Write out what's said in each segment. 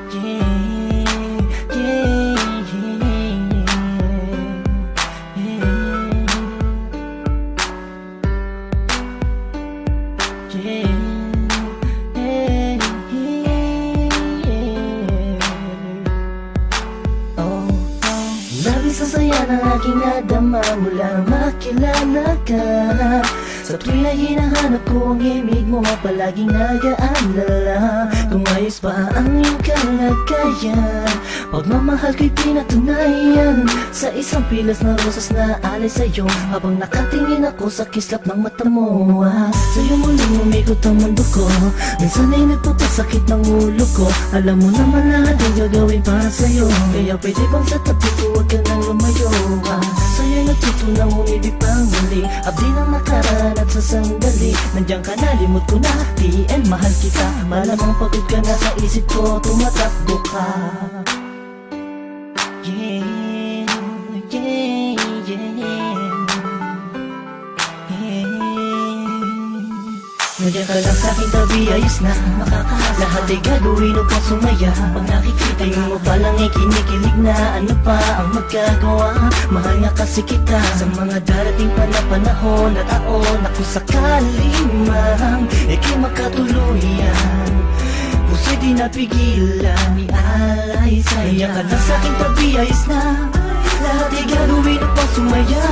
Labis sa saya ng aking nadama mula makilala ka. Sa tuwing na hinahanap ko ang ibig mo, palaging nag-aalala kung ayos pa ang iyong kalagayan. Pagmamahal ko'y pinatunayan sa isang pilas na rosas na alay sa'yo, habang nakatingin ako sa kislap ng mata mo. Sa'yo muling umikot ang mundo ko, minsan ay nagpapasakit ng ulo ko. Alam mo naman lahat ang gagawin para sa'yo, kaya pwede bang sa tabi ko huwag ka nang lumayo. Sa'yo'y natutunang umibig pang muli, abdi ng nakaraan at sa sandali nandiyan ka na, limot ko na, TN mahal kita. Malamang pagod ka na sa isip ko, tumatakbo ka. Yeah, yeah, yeah, yeah. Nandiyan ka lang sa'king tabi, ayos na makakahasa. Lahat ay gagawin upang sumaya. Pag nakikita mo palang ay kinikilig na, ano pa ang magagawa? Mahal nga kasi kita sa mga darating pa na panahon at taon na kung sakali man ika'y makatuluyan, puso'y di napigilan ni alay sa'yo. Nandiyan ka lang sa'king tabi, ayos na lahat ay gagawin upang sumaya.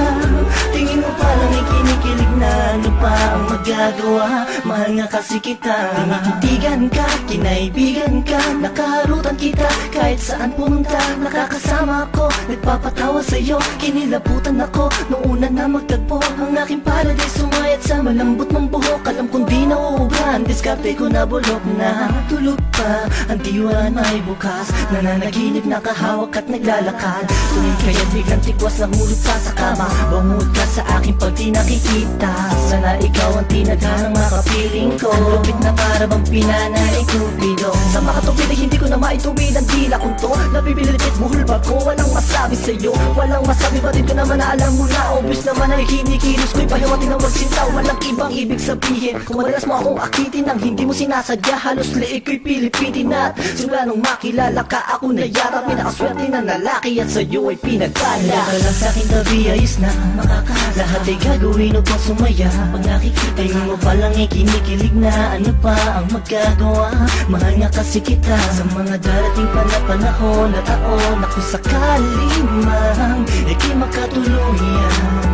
Tingin mo palang ay kinikilig na, ano pa ang magagawa? Mahal nga kasi kita. Tinititigan ka, kinaibigan ka, nakaharutan kita kahit saan pumunta. Nakakasama ako, nagpapatawa sa'yo, kinilabutan ako nung una na magtagpo. Ang aking paradise sumayat sa malambot mong buhok. Alam kong di nauubran, diskarte ko na bulok na. Tulog pa, ang diwa may bukas, nananaginip, nakahawak at naglalakad. Tuwing kaya't biglang tikwas na hulog pa sa kama. Bangod ka sa aking pag di nakikita, sana ikaw ang tinadhanang makapiling ko. Ang lupit na para bang pinanaing kupido, sa makatupid ay hindi ko na maituwid ang dila kong to. Nabibilipit buhol ba ko, walang masabi sa'yo, walang masabi, batid ko naman na alam mo na. Obvious naman ay kinikilos ko'y pahiwating ng magsinta, walang ibang ibig sabihin. Kung madalas mo akong akitin nang hindi mo sinasadya, halos liig ko'y pilipitin at simula nung makilala ka ako na yara. Pinakaswerte na lalaki at sa'yo ay pinagpala. Nandiyan ka lang sa'king tabi, ayos na makakahasa. Lahat ay gagawin upang sumaya. Pag nakikita mo palang ay kinikilig na, ano pa ang magagawa? Mahal nga kasi kita sa mga darating pa na panahon at taon na kung sakali man ika'y makatuluyan,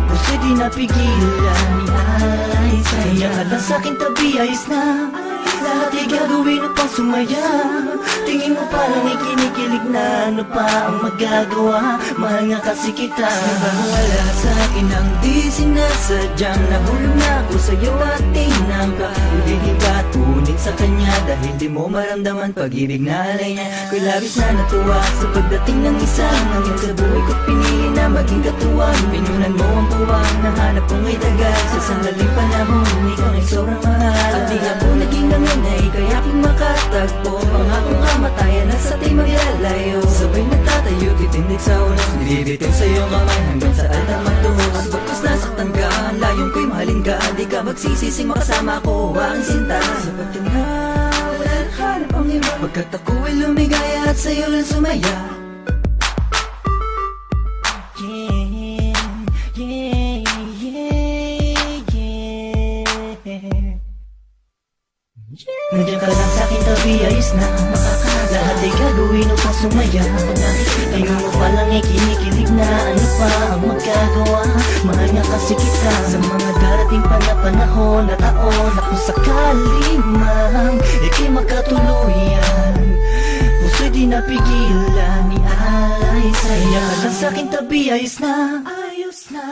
puso'y di napigilan ni alay sa'yo. Nandiyan ka lang sa'king tabi, ayos na lahat ay gagawin upang sumaya. Tingin mo palang ay kinikilig na, ano pa ang magagawa? Mahal nga kasi kita. Wala sa'kin ang di sinasadyang, nahulog na ako sa'yo at tinangka. Hindi ka tunin sa kanya dahil di mo maramdaman pag-ibig na alay niya. Ko'y labis na natuwa sa pagdating ng isang hangin sa buhay ko, pinili na maging katuwang. Pinunan mo ang puwang, nahanap kong ay tagal sa sandaling panahon, ikaw ay sobrang mahal. At di ako naging naman ay kaya aking makatagpo, pangakong kamatayan at sa tayo maglalayo. Sabay nagtatayo, titindig sa unos, nilibitaw sa'yo kamay hanggang sa altar magtuhos. Bagkus nasaktan ka, ang layong ko'y mahalin ka, di ka magsisising makasama ko, aking sinta. Sapat ka na, wala nang hanap ang iba, pagkat ako ay lumigaya at sa'yo lang sumaya. Nandiyan ka lang sa'king tabi, ayos na makakahasa. Lahat ay gagawin upang sumaya. Pag nakikita mo palang ay kinikilig na, ano pa ang magagawa? Mahal nga kasi kita sa mga darating pa na panahon at taon na kung sakali man ika'y makatuluyan, puso'y di napigilan ni alay sa'yo. Nandiyan ka lang sa'king tabi, ayos na, ayos na.